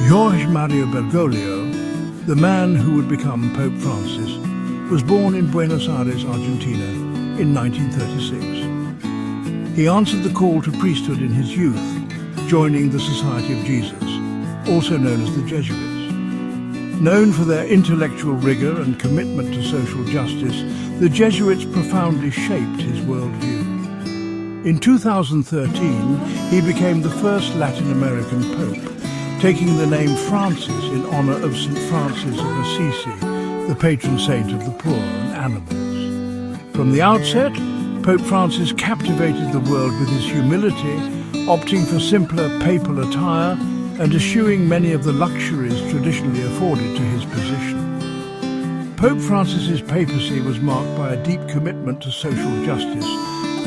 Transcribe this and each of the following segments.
Jorge Mario Bergoglio, the man who would become Pope Francis, was born in Buenos Aires, Argentina, in 1936. He answered the call to priesthood in his youth, joining the Society of Jesus, also known as the Jesuits. Known for their intellectual rigor and commitment to social justice, the Jesuits profoundly shaped his worldview. In 2013, he became the first Latin American pope, taking the name Francis in honor of St. Francis of Assisi, the patron saint of the poor and animals. From the outset, Pope Francis captivated the world with his humility, opting for simpler papal attire and eschewing many of the luxuries traditionally afforded to his position. Pope Francis's papacy was marked by a deep commitment to social justice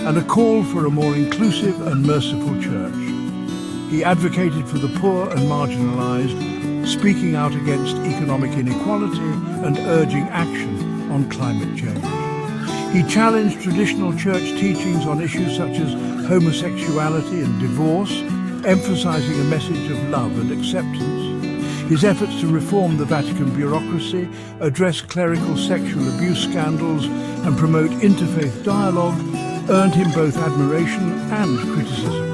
and a call for a more inclusive and merciful church. He advocated for the poor and marginalized, speaking out against economic inequality and urging action on climate change. He challenged traditional church teachings on issues such as homosexuality and divorce, emphasizing a message of love and acceptance. His efforts to reform the Vatican bureaucracy, address clerical sexual abuse scandals, and promote interfaith dialogue earned him both admiration and criticism.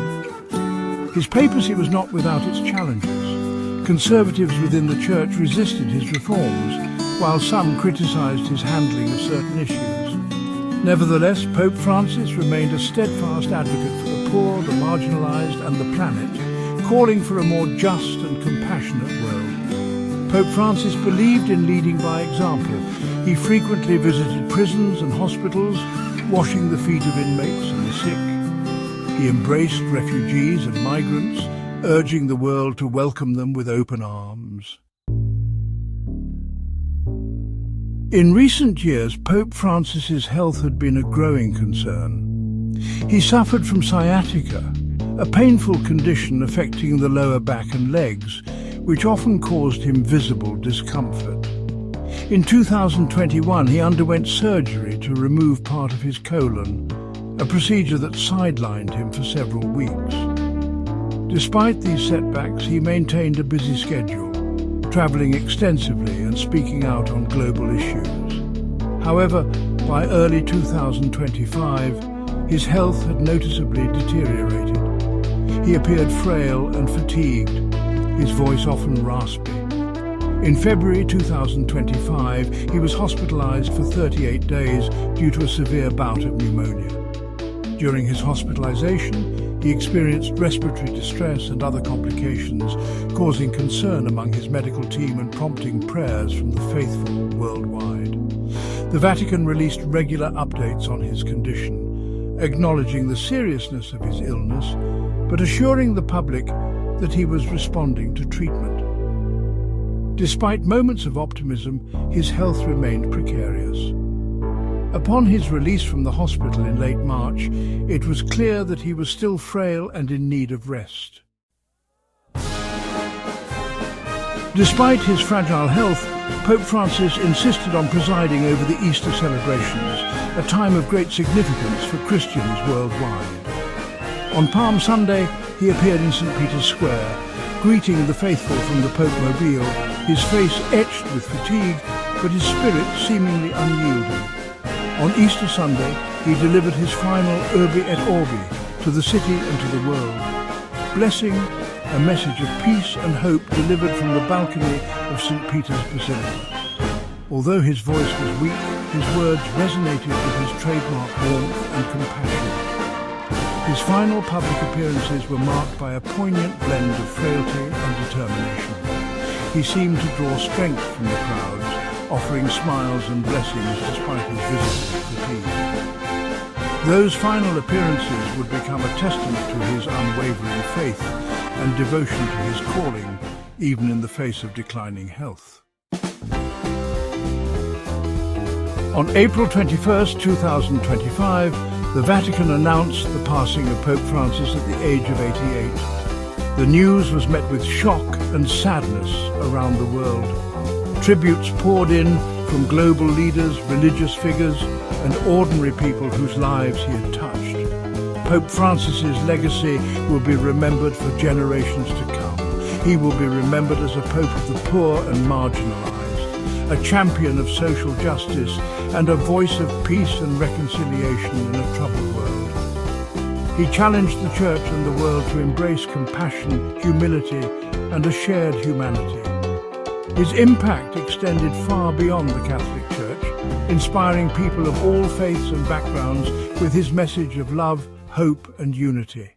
His papacy was not without its challenges. Conservatives within the church resisted his reforms, while some criticized his handling of certain issues. Nevertheless, Pope Francis remained a steadfast advocate for the poor, the marginalized, and the planet, calling for a more just and compassionate world. Pope Francis believed in leading by example. He frequently visited prisons and hospitals, washing the feet of inmates and the sick. He embraced refugees and migrants, urging the world to welcome them with open arms. In recent years, Pope Francis's health had been a growing concern. He suffered from sciatica, a painful condition affecting the lower back and legs, which often caused him visible discomfort. In 2021, he underwent surgery to remove part of his colon, a procedure that sidelined him for several weeks. Despite these setbacks, he maintained a busy schedule, traveling extensively and speaking out on global issues. However, by early 2025, his health had noticeably deteriorated. He appeared frail and fatigued, his voice often raspy. In February 2025, he was hospitalized for 38 days due to a severe bout of pneumonia. During his hospitalization, he experienced respiratory distress and other complications, causing concern among his medical team and prompting prayers from the faithful worldwide. The Vatican released regular updates on his condition, acknowledging the seriousness of his illness, but assuring the public that he was responding to treatment. Despite moments of optimism, his health remained precarious. Upon his release from the hospital in late March, it was clear that he was still frail and in need of rest. Despite his fragile health, Pope Francis insisted on presiding over the Easter celebrations, a time of great significance for Christians worldwide. On Palm Sunday, he appeared in St. Peter's Square, greeting the faithful from the popemobile, his face etched with fatigue, but his spirit seemingly unyielding. On Easter Sunday, he delivered his final Urbi et Orbi to the city and to the world, blessing a message of peace and hope delivered from the balcony of St. Peter's Basilica. Although his voice was weak, his words resonated with his trademark warmth and compassion. His final public appearances were marked by a poignant blend of frailty and determination. He seemed to draw strength from the crowds, offering smiles and blessings despite his visible fatigue. Those final appearances would become a testament to his unwavering faith and devotion to his calling, even in the face of declining health. On April 21, 2025, the Vatican announced the passing of Pope Francis at the age of 88. The news was met with shock and sadness around the world. Tributes poured in from global leaders, religious figures, and ordinary people whose lives he had touched. Pope Francis's legacy will be remembered for generations to come. He will be remembered as a pope of the poor and marginalized, a champion of social justice and a voice of peace and reconciliation in a troubled world. He challenged the church and the world to embrace compassion, humility, and a shared humanity. His impact extended far beyond the Catholic Church, inspiring people of all faiths and backgrounds with his message of love, hope, and unity.